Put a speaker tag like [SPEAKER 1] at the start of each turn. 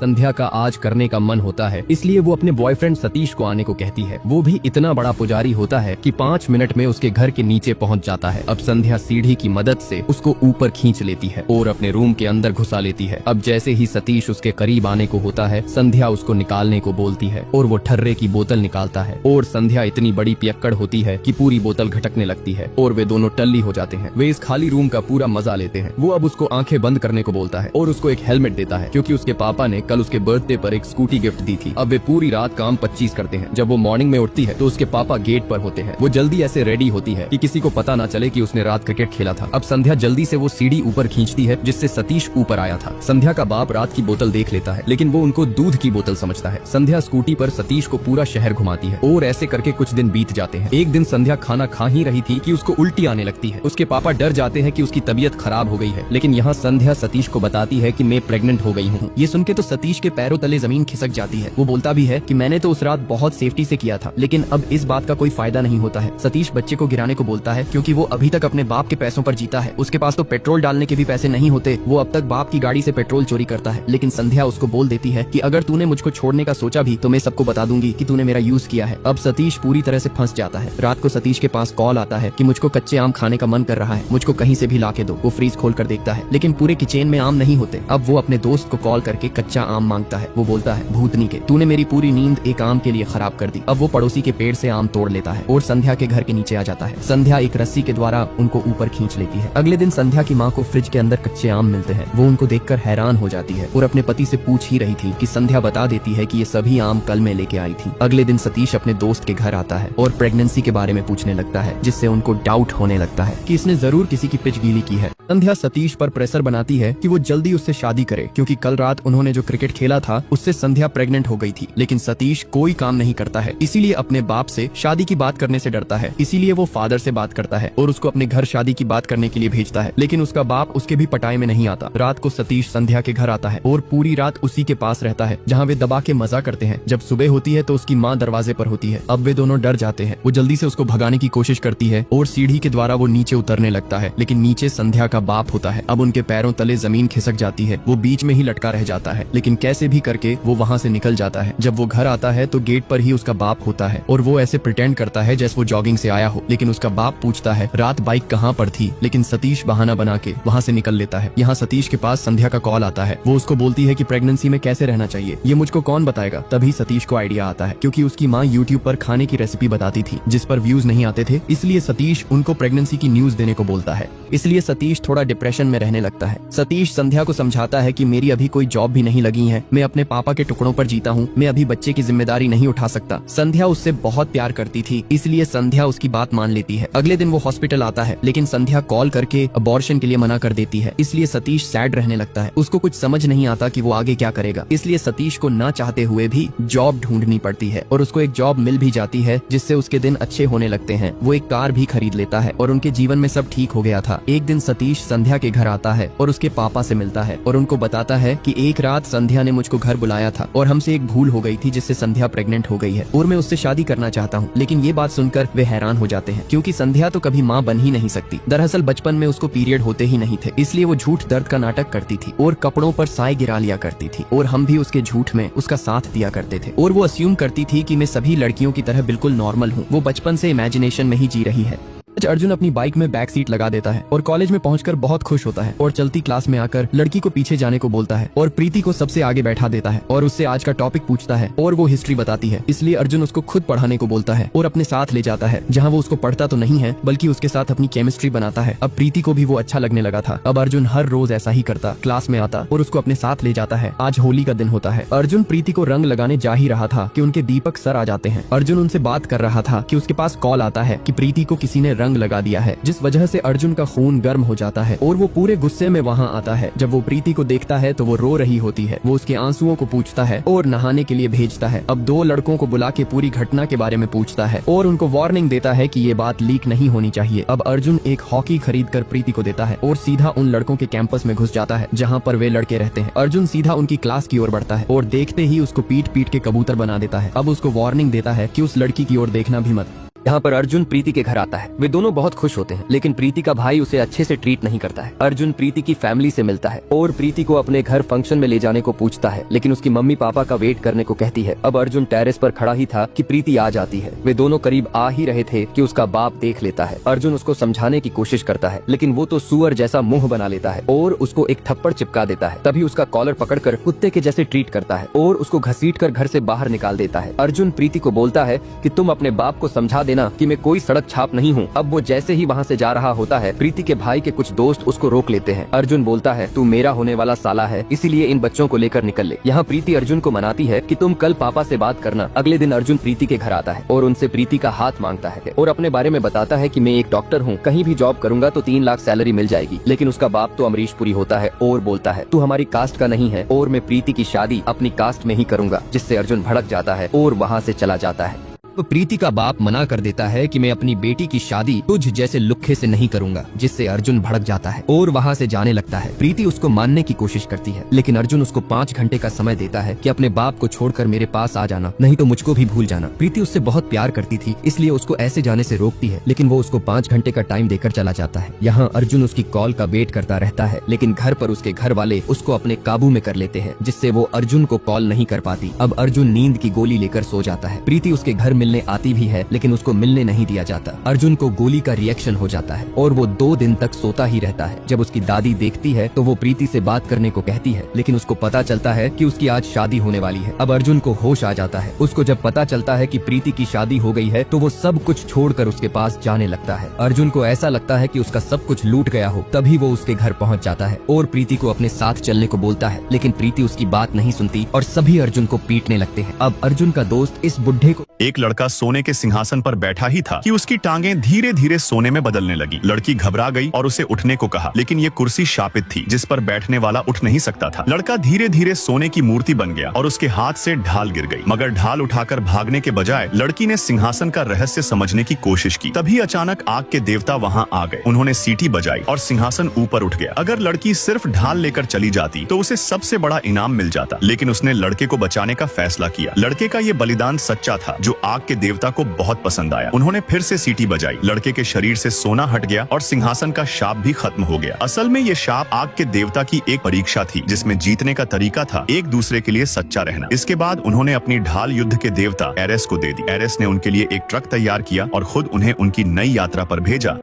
[SPEAKER 1] संध्या का आज करने का मन होता है, इसलिए वो अपने बॉयफ्रेंड सतीश को आने को कहती है। वो भी इतना बड़ा पुजारी होता है कि 5 मिनट में उसके घर के नीचे पहुंच जाता है। अब संध्या सीढ़ी की मदद से उसको ऊपर खींच लेती है और अपने रूम के अंदर घुसा लेती है। अब जैसे ही सतीश उसके करीब आने को होता है, संध्या उसको निकालने को बोलती है और वो ठर्रे की बोतल निकालता है और संध्या इतनी बड़ी पियक्कड़ होती है कि पूरी बोतल घटकने लगती है और वे दोनों टल्ली हो जाते हैं। वे इस खाली रूम का पूरा मजा लेते हैं। वो अब उसको आंखें बंद करने को बोलता है और उसको एक हेलमेट देता है, क्योंकि उसके पापा ने कल उसके बर्थडे पर एक स्कूटी गिफ्ट दी थी। अब वे पूरी रात काम 25 करते हैं। जब वो मॉर्निंग में उठती है तो उसके पापा गेट पर होते हैं। वो जल्दी ऐसे रेडी होती है कि किसी को पता ना चले कि उसने रात क्रिकेट खेला था। अब संध्या जल्दी से वो सीढ़ी ऊपर खींचती है जिससे सतीश ऊपर आया था। संध्या का बाप रात की बोतल देख लेता है, लेकिन वो उनको दूध की बोतल समझता है। संध्या स्कूटी पर सतीश को पूरा शहर घुमाती है और ऐसे करके कुछ दिन बीत जाते हैं। एक दिन संध्या खाना खा ही रही थी कि उसको उल्टी आने लगती है। उसके पापा डर जाते हैं कि उसकी तबीयत खराब हो गई है, लेकिन यहाँ संध्या सतीश को बताती है कि मैं प्रेग्नेंट हो गई हूँ। ये सुन के तो सतीश के पैरों तले जमीन खिसक जाती है। वो बोलता भी है कि मैंने तो उस रात बहुत सेफ्टी से किया था, लेकिन अब इस बात का कोई फायदा नहीं होता है। सतीश बच्चे को गिराने को बोलता है क्योंकि वो अभी तक अपने बाप के पैसों पर जीता है। उसके पास तो पेट्रोल डालने के भी पैसे नहीं होते। वो अब तक बाप की गाड़ी से पेट्रोल चोरी करता है। लेकिन संध्या उसको बोल देती है कि अगर तूने मुझको छोड़ने का सोचा भी तो मैं सबको बता दूंगी कि तूने मेरा यूज किया है। अब सतीश पूरी तरह से फंस जाता है। रात को सतीश के पास कॉल आता है कि मुझको कच्चे आम खाने का मन कर रहा है, मुझको कहीं से भी ला के दो। वो फ्रीज खोल कर देखता है, लेकिन पूरे किचन में आम नहीं होते। अब वो अपने दोस्त को कॉल करके कच्चा आम मांगता है। वो बोलता है, भूतनी के, तूने मेरी पूरी नींद एक आम के लिए खराब कर दी। अब वो पड़ोसी के पेड़ से आम तोड़ लेता है और संध्या के घर के नीचे आ जाता है। संध्या एक रस्सी के द्वारा उनको ऊपर खींच लेती है। अगले दिन संध्या की माँ को फ्रिज के अंदर कच्चे आम मिलते हैं। वो उनको देखकर हैरान हो जाती है और अपने पति से पूछ ही रही थी कि संध्या बता देती है कि ये सभी आम कल मैं लेके आई थी। अगले दिन सतीश अपने दोस्त के घर आता है और प्रेगनेंसी के बारे में पूछने लगता है, जिससे उनको डाउट होने लगता है कि इसने जरूर किसी की पिच गीली की है। संध्या सतीश पर प्रेशर बनाती है कि वो जल्दी उससे शादी करे, क्योंकि कल रात उन्होंने जो क्रिकेट खेला था उससे संध्या प्रेग्नेंट हो गई थी। लेकिन सतीश कोई काम नहीं करता है, इसीलिए अपने बाप से शादी की बात करने से डरता है। इसीलिए वो फादर से बात करता है और उसको अपने घर शादी की बात करने के लिए भेजता है। लेकिन उसका बाप उसके भी पटाए में नहीं आता। रात को सतीश संध्या के घर आता है और पूरी रात उसी के पास रहता है, जहाँ वे दबा के मजा करते हैं। जब सुबह होती है तो उसकी माँ दरवाजे पर होती है। अब वे दोनों डर जाते हैं। वो जल्दी से उसको भगाने की कोशिश करती है और सीढ़ी के द्वारा वो नीचे उतरने लगता है, लेकिन नीचे संध्या का बाप होता है। अब उनके पैरों तले जमीन खिसक जाती है। वो बीच में ही लटका रह जाता है, लेकिन कैसे भी करके वो वहाँ से निकल जाता है। जब वो घर आता है तो गेट पर ही उसका बाप होता है और वो ऐसे प्रिटेंड करता है जैसे वो जॉगिंग से आया हो। लेकिन उसका बाप पूछता है, रात बाइक कहाँ पर थी? लेकिन सतीश बहाना बना के वहाँ से निकल लेता है। यहाँ सतीश के पास संध्या का कॉल आता है। वो उसको बोलती है कि प्रेगनेंसी में कैसे रहना चाहिए ये मुझको कौन बताएगा। तभी सतीश को आइडिया आता है, क्योंकि उसकी माँ यूट्यूब पर खाने की रेसिपी बताती थी जिस पर व्यूज नहीं आते थे, इसलिए सतीश उनको प्रेगनेंसी की न्यूज देने को बोलता है। इसलिए सतीश थोड़ा डिप्रेशन में रहने लगता है। सतीश संध्या को समझाता है कि मेरी अभी कोई जॉब भी नहीं लगी है, मैं अपने पापा के टुकड़ों पर जीता हूँ, मैं अभी बच्चे की जिम्मेदारी नहीं उठा सकता। संध्या उससे बहुत प्यार करती थी, इसलिए संध्या उसकी बात मान लेती है। अगले दिन वो हॉस्पिटल आता है, लेकिन संध्या कॉल करके अबॉर्शन के लिए मना कर देती है। इसलिए सतीश सैड रहने लगता है। उसको कुछ समझ नहीं आता कि वो आगे क्या करेगा। इसलिए सतीश को ना चाहते हुए भी जॉब ढूंढनी पड़ती है और उसको एक जॉब मिल भी जाती है, जिससे उसके दिन अच्छे होने लगते हैं। वो एक कार भी खरीद लेता है और उनके जीवन में सब ठीक हो गया था। एक दिन सतीश संध्या के घर आता है और उसके पापा से मिलता है और उनको बताता है कि एक रात संध्या ने मुझको घर बुलाया था और हमसे एक भूल हो गई थी, जिससे संध्या प्रेग्नेंट हो गई है और मैं उससे शादी करना चाहता हूँ। लेकिन ये बात सुनकर वे हैरान हो जाते हैं, क्योंकि संध्या तो कभी माँ बन ही नहीं सकती। दरअसल बचपन में उसको पीरियड होते ही नहीं थे, इसलिए वो झूठ दर्द का नाटक करती थी और कपड़ों पर साए गिरा लिया करती थी और हम भी उसके झूठ में उसका साथ दिया करते थे। और वो अस्यूम करती थी कि मैं सभी लड़कियों की तरह बिल्कुल नॉर्मल हूँ। वो बचपन से इमेजिनेशन में ही जी रही है। अर्जुन अपनी बाइक में बैक सीट लगा देता है और कॉलेज में पहुंचकर बहुत खुश होता है और चलती क्लास में आकर लड़की को पीछे जाने को बोलता है और प्रीति को सबसे आगे बैठा देता है और उससे आज का टॉपिक पूछता है और वो हिस्ट्री बताती है। इसलिए अर्जुन उसको खुद पढ़ाने को बोलता है और अपने साथ ले जाता है, जहाँ वो उसको पढ़ता तो नहीं है बल्कि उसके साथ अपनी केमिस्ट्री बनाता है। अब प्रीति को भी वो अच्छा लगने लगा था। अब अर्जुन हर रोज ऐसा ही करता, क्लास में आता और उसको अपने साथ ले जाता है। आज होली का दिन होता है। अर्जुन प्रीति को रंग लगाने जा ही रहा था कि उनके दीपक सर आ जाते हैं। अर्जुन उनसे बात कर रहा था कि उसके पास कॉल आता है कि प्रीति को किसी ने रंग लगा दिया है, जिस वजह से अर्जुन का खून गर्म हो जाता है और वो पूरे गुस्से में वहाँ आता है। जब वो प्रीति को देखता है तो वो रो रही होती है। वो उसके आंसुओं को पूछता है और नहाने के लिए भेजता है। अब 2 लड़कों को बुला के पूरी घटना के बारे में पूछता है और उनको वार्निंग देता है कि ये बात लीक नहीं होनी चाहिए। अब अर्जुन एक हॉकी खरीद कर प्रीति को देता है और सीधा उन लड़कों के कैंपस में घुस जाता है जहाँ पर वे लड़के रहते हैं। अर्जुन सीधा उनकी क्लास की ओर बढ़ता है और देखते ही उसको पीट पीट के कबूतर बना देता है। अब उसको वार्निंग देता है कि उस लड़की की ओर देखना भी मत। यहाँ पर अर्जुन प्रीति के घर आता है। वे दोनों बहुत खुश होते हैं, लेकिन प्रीति का भाई उसे अच्छे से ट्रीट नहीं करता है। अर्जुन प्रीति की फैमिली से मिलता है और प्रीति को अपने घर फंक्शन में ले जाने को पूछता है, लेकिन उसकी मम्मी पापा का वेट करने को कहती है। अब अर्जुन टेरेस पर खड़ा ही था कि प्रीति आ जाती है। वे दोनों करीब आ ही रहे थे कि उसका बाप देख लेता है। अर्जुन उसको समझाने की कोशिश करता है, लेकिन वो तो सुअर जैसा मुंह बना लेता है और उसको एक थप्पड़ चिपका देता है। तभी उसका कॉलर पकड़कर कुत्ते के जैसे ट्रीट करता है और उसको घसीटकर घर से बाहर निकाल देता है। अर्जुन प्रीति को बोलता है कि तुम अपने बाप को समझा देना कि मैं कोई सड़क छाप नहीं हूँ। अब वो जैसे ही वहाँ से जा रहा होता है, प्रीति के भाई के कुछ दोस्त उसको रोक लेते हैं। अर्जुन बोलता है, तू मेरा होने वाला साला है, इसीलिए इन बच्चों को लेकर निकल ले। यहाँ प्रीति अर्जुन को मनाती है कि तुम कल पापा से बात करना। अगले दिन अर्जुन प्रीति के घर आता है और उनसे प्रीति का हाथ मांगता है और अपने बारे में बताता है कि मैं एक डॉक्टर हूँ, कहीं भी जॉब करूंगा तो 3 लाख सैलरी मिल जाएगी। लेकिन उसका बाप तो अमरीश पुरी होता है और बोलता है, तू हमारी कास्ट का नहीं है और मैं प्रीति की शादी अपनी कास्ट में ही करूंगा, जिससे अर्जुन भड़क जाता है और वहाँ से चला जाता है। तो प्रीति का बाप मना कर देता है कि मैं अपनी बेटी की शादी तुझ जैसे लुक्खे से नहीं करूंगा, जिससे अर्जुन भड़क जाता है और वहाँ से जाने लगता है। प्रीति उसको मानने की कोशिश करती है, लेकिन अर्जुन उसको 5 घंटे का समय देता है कि अपने बाप को छोड़कर मेरे पास आ जाना, नहीं तो मुझको भी भूल जाना। प्रीति उससे बहुत प्यार करती थी, इसलिए उसको ऐसे जाने से रोकती है, लेकिन वो उसको 5 घंटे का टाइम देकर चला जाता है। यहाँ अर्जुन उसकी कॉल का वेट करता रहता है, लेकिन घर पर उसके घर वाले उसको अपने काबू में कर लेते हैं, जिससे वो अर्जुन को कॉल नहीं कर पाती। अब अर्जुन नींद की गोली लेकर सो जाता है। प्रीति उसके घर मिलने आती भी है, लेकिन उसको मिलने नहीं दिया जाता। अर्जुन को गोली का रिएक्शन हो जाता है और वो 2 दिन तक सोता ही रहता है। जब उसकी दादी देखती है तो वो प्रीति से बात करने को कहती है, लेकिन उसको पता चलता है कि उसकी आज शादी होने वाली है। अब अर्जुन को होश आ जाता है। उसको जब पता चलता है कि प्रीति की शादी हो गई है तो वो सब कुछ छोड़कर उसके पास जाने लगता है। अर्जुन को ऐसा लगता है कि उसका सब कुछ लूट गया हो। तभी वो उसके घर पहुंच जाता है और प्रीति को अपने साथ चलने को बोलता है, लेकिन प्रीति उसकी बात नहीं सुनती और सभी अर्जुन को पीटने लगते हैं। अब अर्जुन का दोस्त इस बुढ़े को
[SPEAKER 2] एक लड़का सोने के सिंहासन पर बैठा ही था कि उसकी टांगें धीरे धीरे सोने में बदलने लगी। लड़की घबरा गई और उसे उठने को कहा, लेकिन ये कुर्सी शापित थी जिस पर बैठने वाला उठ नहीं सकता था। लड़का धीरे धीरे सोने की मूर्ति बन गया और उसके हाथ से ढाल गिर गई, मगर ढाल उठाकर भागने के बजाय लड़की ने सिंहासन का रहस्य समझने की कोशिश की। तभी अचानक आग के देवता वहाँ आ गए। उन्होंने सीटी बजाई और सिंहासन ऊपर उठ गया। अगर लड़की सिर्फ ढाल लेकर चली जाती तो उसे सबसे बड़ा इनाम मिल जाता, लेकिन उसने लड़के को बचाने का फैसला किया। लड़के का ये बलिदान सच्चा था, जो आग के देवता को बहुत पसंद आया। उन्होंने फिर से सीटी बजाई। लड़के के शरीर से सोना हट गया और सिंहासन का शाप भी खत्म हो गया। असल में ये शाप आग के देवता की एक परीक्षा थी, जिसमें जीतने का तरीका था एक दूसरे के लिए सच्चा रहना। इसके बाद उन्होंने अपनी ढाल युद्ध के देवता एरेस को दे दी। एरेस ने उनके लिए एक ट्रक तैयार किया और खुद उन्हें उनकी नई यात्रा पर भेजा।